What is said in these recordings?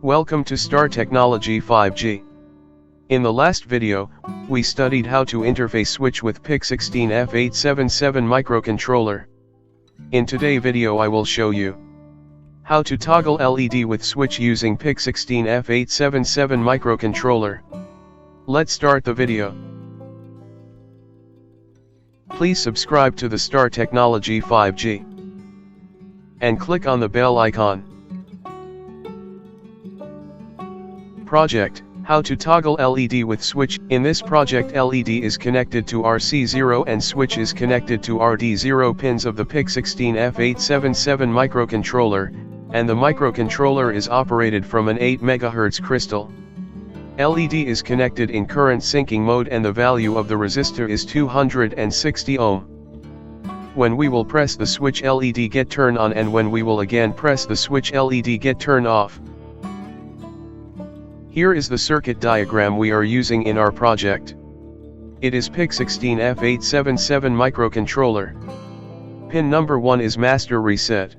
Welcome to Star Technology 5G. In the last video, we studied how to interface switch with PIC16F877 microcontroller. In today's video I will show you how to toggle LED with switch using PIC16F877 microcontroller. Let's start the video. Please subscribe to the Star Technology 5G and click on the bell icon. Project: How to toggle LED with switch. In this project, LED is connected to RC0 and switch is connected to RD0 pins of the PIC16F877 microcontroller, and the microcontroller is operated from an 8 MHz crystal. LED is connected in current syncing mode and the value of the resistor is 260 ohm. When we will press the switch, LED get turn on, and when we will again press the switch, LED get turn off. Here is the circuit diagram we are using in our project. It is PIC16F877 microcontroller. Pin number 1 is master reset.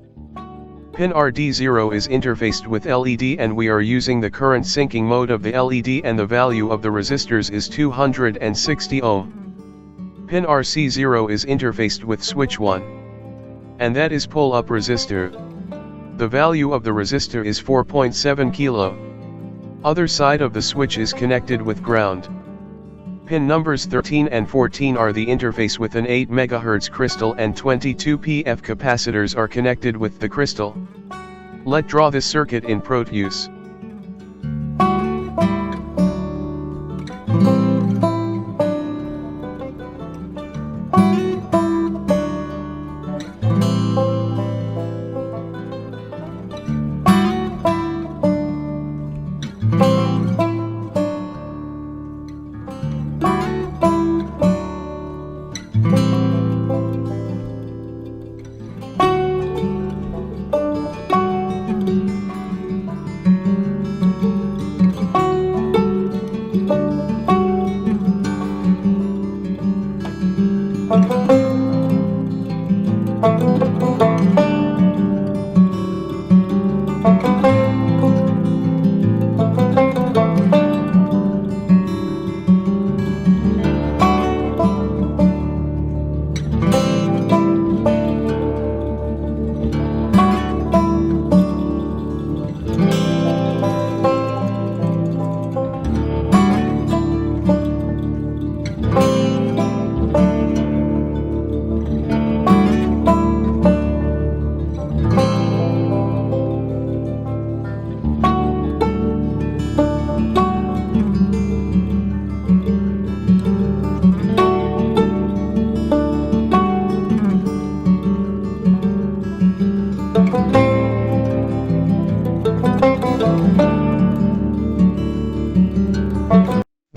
Pin RD0 is interfaced with LED and we are using the current syncing mode of the LED and the value of the resistors is 260 ohm. Pin RC0 is interfaced with switch 1. And that is pull up resistor. The value of the resistor is 4.7 kilo. Other side of the switch is connected with ground. Pin numbers 13 and 14 are the interface with an 8 MHz crystal and 22 PF capacitors are connected with the crystal. Let's draw this circuit in Proteus.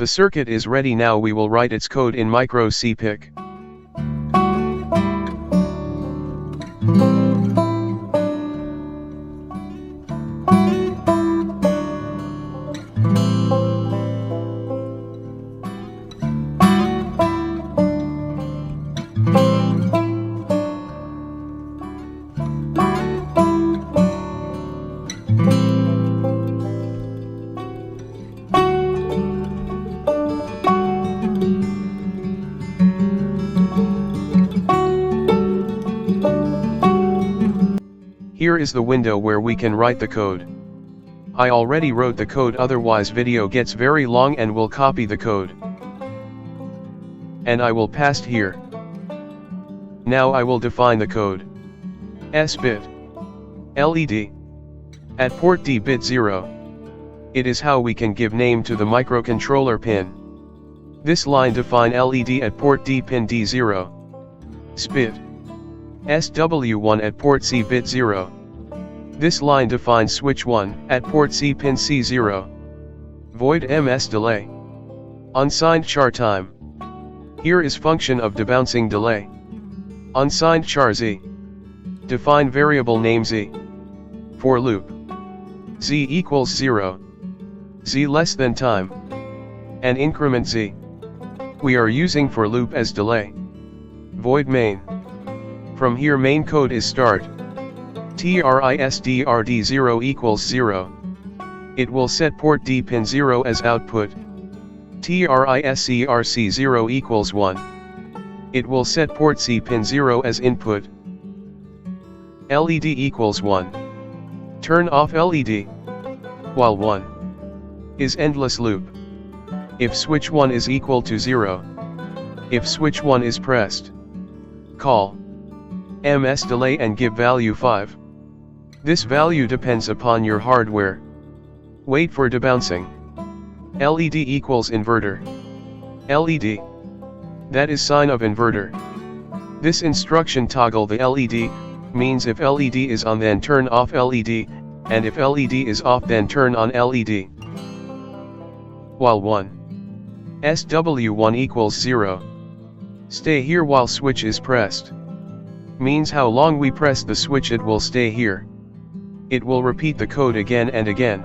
The circuit is ready. Now we will write its code in MikroC PIC. Here is the window where we can write the code. I already wrote the code, otherwise video gets very long, and will copy the code. And I will paste here. Now I will define the code. S bit LED at port D bit 0. It is how we can give name to the microcontroller pin. This line define LED at port D pin D0. SPIT SW1 at port C bit 0. This line defines switch 1 at port C pin C0. Void ms delay. Unsigned char time. Here is function of debouncing delay. Unsigned char z. Define variable name z. For loop. Z equals 0. Z less than time. And increment z. We are using for loop as delay. Void main. From here main code is start. TRISDRD0 equals 0. It will set port D pin 0 as output. TRISCRC0 equals 1. It will set port C pin 0 as input. LED equals 1. Turn off LED. While 1 is endless loop. If switch 1 is equal to 0. If switch 1 is pressed. Call ms delay and give value 5. This value depends upon your hardware. Wait for debouncing. LED equals inverter. LED. That is sign of inverter. This instruction toggle the LED, means if LED is on then turn off LED, and if LED is off then turn on LED. While 1. SW1 equals 0. Stay here while switch is pressed. Means how long we press the switch it will stay here. It will repeat the code again and again.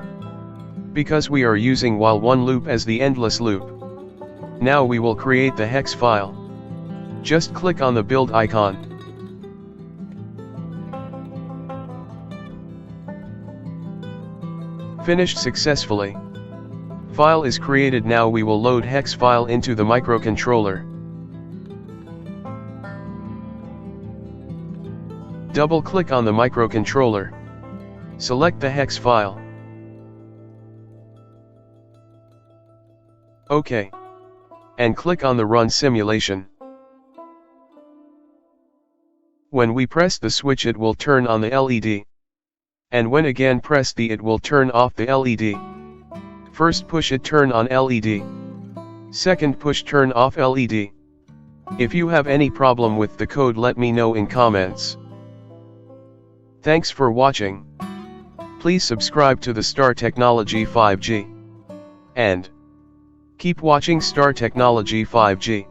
Because we are using while 1 loop as the endless loop. Now we will create the hex file. Just click on the build icon. Finished successfully. File is created. Now we will load hex file into the microcontroller. Double click on the microcontroller. Select the hex file. OK. And click on the Run Simulation. When we press the switch it will turn on the LED. And when again press the it will turn off the LED. First push it turn on LED. Second push turn off LED. If you have any problem with the code let me know in comments. Thanks for watching. Please subscribe to the Star Technology 5G. And keep watching Star Technology 5G.